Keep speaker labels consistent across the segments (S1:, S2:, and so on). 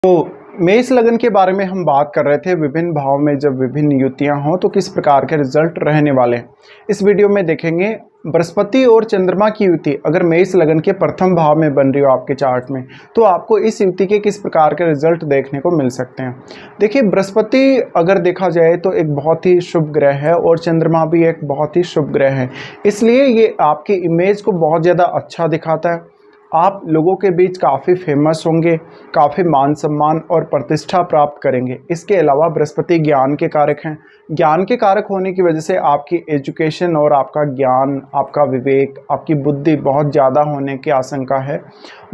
S1: तो मेष लगन के बारे में हम बात कर रहे थे। विभिन्न भाव में जब विभिन्न युतियां हों तो किस प्रकार के रिजल्ट रहने वाले हैं। इस वीडियो में देखेंगे बृहस्पति और चंद्रमा की युति अगर मेष लगन के प्रथम भाव में बन रही हो आपके चार्ट में, तो आपको इस युति के किस प्रकार के रिजल्ट देखने को मिल सकते हैं। देखिए, बृहस्पति अगर देखा जाए तो एक बहुत ही शुभ ग्रह है और चंद्रमा भी एक बहुत ही शुभ ग्रह है, इसलिए ये आपकी इमेज को बहुत ज़्यादा अच्छा दिखाता है। आप लोगों के बीच काफ़ी फेमस होंगे, काफ़ी मान सम्मान और प्रतिष्ठा प्राप्त करेंगे। इसके अलावा बृहस्पति ज्ञान के कारक हैं। ज्ञान के कारक होने की वजह से आपकी एजुकेशन और आपका ज्ञान, आपका विवेक, आपकी बुद्धि बहुत ज़्यादा होने की आशंका है।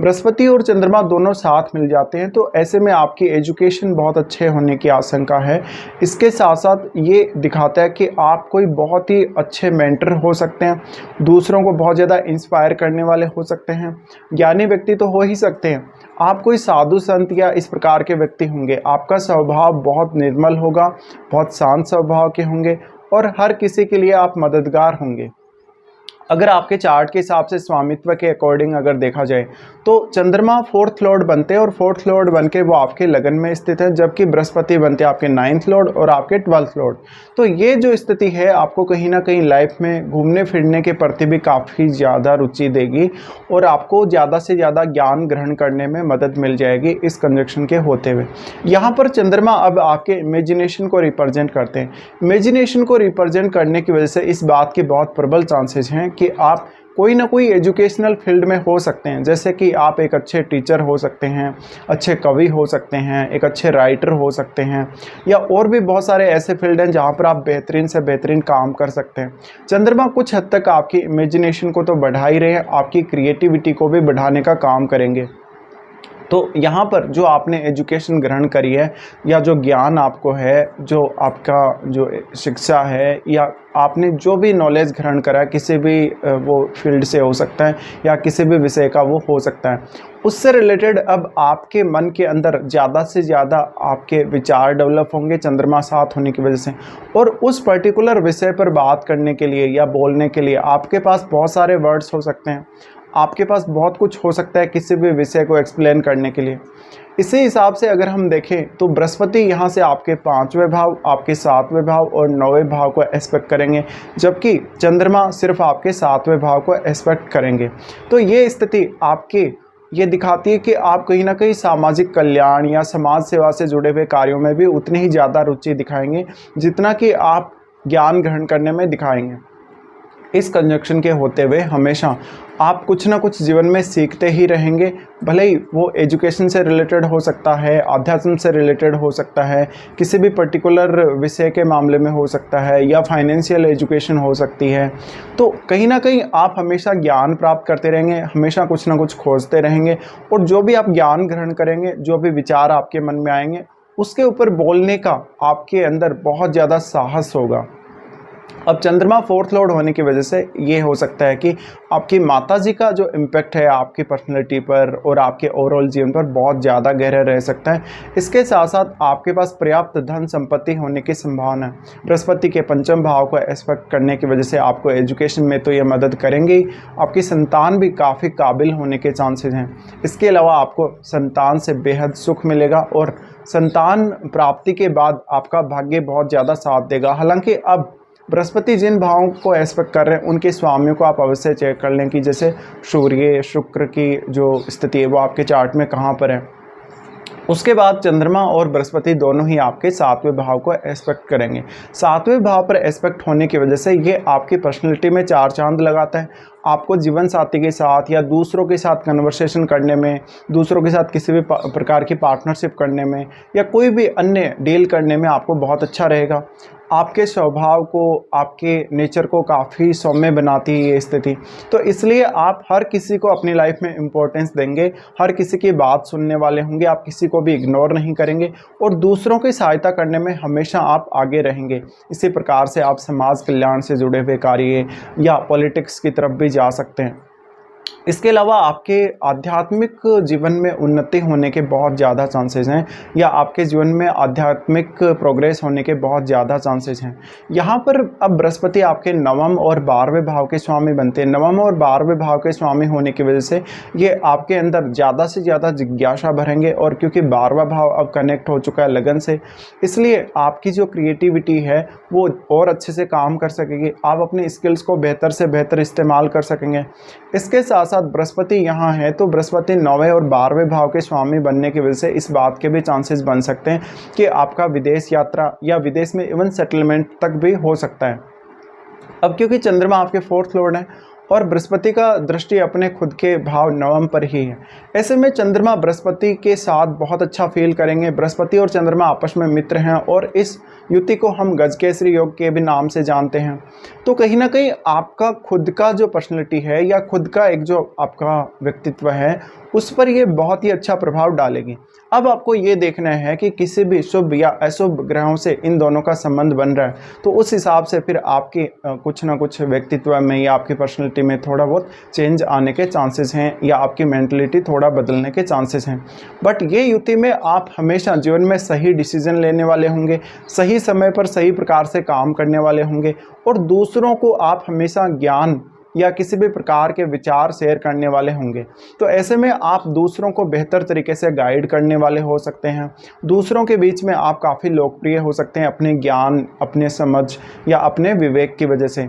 S1: बृहस्पति और चंद्रमा दोनों साथ मिल जाते हैं तो ऐसे में आपकी एजुकेशन बहुत अच्छे होने की आशंका है। इसके साथ साथ ये दिखाता है कि आप कोई बहुत ही अच्छे मेंटर हो सकते हैं, दूसरों को बहुत ज़्यादा इंस्पायर करने वाले हो सकते हैं, ज्ञानी व्यक्ति तो हो ही सकते हैं। आप कोई साधु संत या इस प्रकार के व्यक्ति होंगे। आपका स्वभाव बहुत निर्मल होगा, बहुत शांत स्वभाव के होंगे और हर किसी के लिए आप मददगार होंगे। अगर आपके चार्ट के हिसाब से स्वामित्व के अकॉर्डिंग अगर देखा जाए तो चंद्रमा 4th लॉर्ड बनते हैं और 4th लॉर्ड बन के वो आपके लगन में स्थित है, जबकि बृहस्पति बनते हैं आपके 9th लॉर्ड और आपके 12th लॉर्ड। तो ये जो स्थिति है आपको कहीं ना कहीं लाइफ में घूमने फिरने के प्रति भी काफ़ी ज़्यादा रुचि देगी और आपको ज़्यादा से ज़्यादा ज्ञान ग्रहण करने में मदद मिल जाएगी इस कंजक्शन के होते हुए। यहाँ पर चंद्रमा अब आपके इमेजिनेशन को रिप्रेजेंट करते हैं। इमेजिनेशन को रिप्रेजेंट करने की वजह से इस बात के बहुत प्रबल चांसेस हैं कि आप कोई ना कोई एजुकेशनल फील्ड में हो सकते हैं। जैसे कि आप एक अच्छे टीचर हो सकते हैं, अच्छे कवि हो सकते हैं, एक अच्छे राइटर हो सकते हैं, या और भी बहुत सारे ऐसे फील्ड हैं जहां पर आप बेहतरीन से बेहतरीन काम कर सकते हैं। चंद्रमा कुछ हद तक आपकी इमेजिनेशन को तो बढ़ा ही रहे हैं, आपकी क्रिएटिविटी को भी बढ़ाने का काम करेंगे। तो यहाँ पर जो आपने एजुकेशन ग्रहण करी है या जो ज्ञान आपको है, जो आपका जो शिक्षा है या आपने जो भी नॉलेज ग्रहण करा है, किसी भी वो फील्ड से हो सकता है या किसी भी विषय का वो हो सकता है, उससे रिलेटेड अब आपके मन के अंदर ज़्यादा से ज़्यादा आपके विचार डेवलप होंगे चंद्रमा साथ होने की वजह से। और उस पर्टिकुलर विषय पर बात करने के लिए या बोलने के लिए आपके पास बहुत सारे वर्ड्स हो सकते हैं, आपके पास बहुत कुछ हो सकता है किसी भी विषय को एक्सप्लेन करने के लिए। इसी हिसाब से अगर हम देखें तो बृहस्पति यहाँ से आपके 5वें भाव, आपके 7वें भाव और 9वें भाव को एस्पेक्ट करेंगे, जबकि चंद्रमा सिर्फ आपके 7वें भाव को एस्पेक्ट करेंगे। तो ये स्थिति आपके ये दिखाती है कि आप कहीं ना कहीं सामाजिक कल्याण या समाज सेवा से जुड़े हुए कार्यों में भी उतनी ही ज़्यादा रुचि दिखाएंगे जितना कि आप ज्ञान ग्रहण करने में दिखाएंगे। इस कंजक्शन के होते हुए हमेशा आप कुछ ना कुछ जीवन में सीखते ही रहेंगे, भले ही वो एजुकेशन से रिलेटेड हो सकता है, अध्यात्म से रिलेटेड हो सकता है, किसी भी पर्टिकुलर विषय के मामले में हो सकता है, या फाइनेंशियल एजुकेशन हो सकती है। तो कहीं ना कहीं आप हमेशा ज्ञान प्राप्त करते रहेंगे, हमेशा कुछ ना कुछ खोजते रहेंगे और जो भी आप ज्ञान ग्रहण करेंगे, जो भी विचार आपके मन में आएंगे, उसके ऊपर बोलने का आपके अंदर बहुत ज़्यादा साहस होगा। अब चंद्रमा 4th लॉर्ड होने की वजह से ये हो सकता है कि आपकी माताजी का जो इम्पैक्ट है आपकी पर्सनैलिटी पर और आपके ओवरऑल जीवन पर बहुत ज़्यादा गहरा रह सकता है। इसके साथ साथ आपके पास पर्याप्त धन संपत्ति होने की संभावना है। बृहस्पति के 5वें भाव को एस्पेक्ट करने की वजह से आपको एजुकेशन में तो ये मदद करेंगे ही, आपकी संतान भी काफ़ी काबिल होने के चांसेस हैं। इसके अलावा आपको संतान से बेहद सुख मिलेगा और संतान प्राप्ति के बाद आपका भाग्य बहुत ज़्यादा साथ देगा। हालांकि अब बृहस्पति जिन भावों को एस्पेक्ट कर रहे हैं उनके स्वामियों को आप अवश्य चेक कर लें कि जैसे सूर्य शुक्र की जो स्थिति है वो आपके चार्ट में कहाँ पर है। उसके बाद चंद्रमा और बृहस्पति दोनों ही आपके 7वें भाव को एस्पेक्ट करेंगे। 7वें भाव पर एस्पेक्ट होने की वजह से ये आपकी पर्सनैलिटी में 4 चांद लगाता है। आपको जीवन साथी के साथ या दूसरों के साथ कन्वर्सेशन करने में, दूसरों के साथ किसी भी प्रकार की पार्टनरशिप करने में या कोई भी अन्य डील करने में आपको बहुत अच्छा रहेगा। आपके स्वभाव को, आपके नेचर को काफ़ी सौम्य बनाती है ये स्थिति। तो इसलिए आप हर किसी को अपनी लाइफ में इम्पोर्टेंस देंगे, हर किसी की बात सुनने वाले होंगे, आप किसी को भी इग्नोर नहीं करेंगे और दूसरों की सहायता करने में हमेशा आप आगे रहेंगे। इसी प्रकार से आप समाज कल्याण से जुड़े हुए कार्य या पॉलिटिक्स की तरफ भी जा सकते हैं। इसके अलावा आपके आध्यात्मिक जीवन में उन्नति होने के बहुत ज़्यादा चांसेस हैं, या आपके जीवन में आध्यात्मिक प्रोग्रेस होने के बहुत ज़्यादा चांसेस हैं। यहाँ पर अब बृहस्पति आपके नवम और 12वें भाव के स्वामी बनते हैं। नवम और 12वें भाव के स्वामी होने की वजह से ये आपके अंदर ज़्यादा से ज़्यादा जिज्ञासा भरेंगे, और क्योंकि 12वां भाव अब कनेक्ट हो चुका है लगन से, इसलिए आपकी जो क्रिएटिविटी है वो और अच्छे से काम कर सकेगी। आप अपने स्किल्स को बेहतर से बेहतर इस्तेमाल कर सकेंगे। इसके साथ साथ बृहस्पति यहाँ है तो बृहस्पति 9वें और 12वें भाव के स्वामी बनने की वजह से इस बात के भी चांसेस बन सकते हैं कि आपका विदेश यात्रा या विदेश में इवन सेटलमेंट तक भी हो सकता है। अब क्योंकि चंद्रमा आपके 4th लॉर्ड है और बृहस्पति का दृष्टि अपने खुद के भाव नवम पर ही है, ऐसे में चंद्रमा बृहस्पति के साथ बहुत अच्छा फील करेंगे। बृहस्पति और चंद्रमा आपस में मित्र हैं और इस युति को हम गजकेसरी योग के भी नाम से जानते हैं। तो कहीं ना कहीं आपका खुद का जो पर्सनैलिटी है या खुद का एक जो आपका व्यक्तित्व है उस पर ये बहुत ही अच्छा प्रभाव डालेगी। अब आपको ये देखना है कि किसी भी शुभ या अशुभ ग्रहों से इन दोनों का संबंध बन रहा है, तो उस हिसाब से फिर आपके कुछ ना कुछ व्यक्तित्व में या आपकी पर्सनैलिटी में थोड़ा बहुत चेंज आने के चांसेस हैं, या आपकी मेंटलिटी थोड़ा बदलने के चांसेस हैं। बट ये युति में आप हमेशा जीवन में सही डिसीजन लेने वाले होंगे, सही समय पर सही प्रकार से काम करने वाले होंगे, और दूसरों को आप हमेशा ज्ञान या किसी भी प्रकार के विचार शेयर करने वाले होंगे। तो ऐसे में आप दूसरों को बेहतर तरीके से गाइड करने वाले हो सकते हैं। दूसरों के बीच में आप काफ़ी लोकप्रिय हो सकते हैं अपने ज्ञान, अपने समझ या अपने विवेक की वजह से।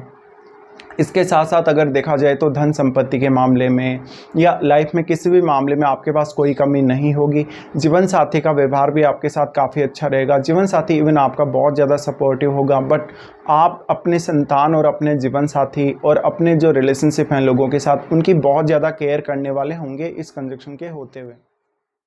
S1: इसके साथ साथ अगर देखा जाए तो धन संपत्ति के मामले में या लाइफ में किसी भी मामले में आपके पास कोई कमी नहीं होगी। जीवन साथी का व्यवहार भी आपके साथ काफ़ी अच्छा रहेगा। जीवन साथी इवन आपका बहुत ज़्यादा सपोर्टिव होगा। बट आप अपने संतान और अपने जीवन साथी और अपने जो रिलेशनशिप हैं लोगों के साथ, उनकी बहुत ज़्यादा केयर करने वाले होंगे इस कंजक्शन के होते हुए।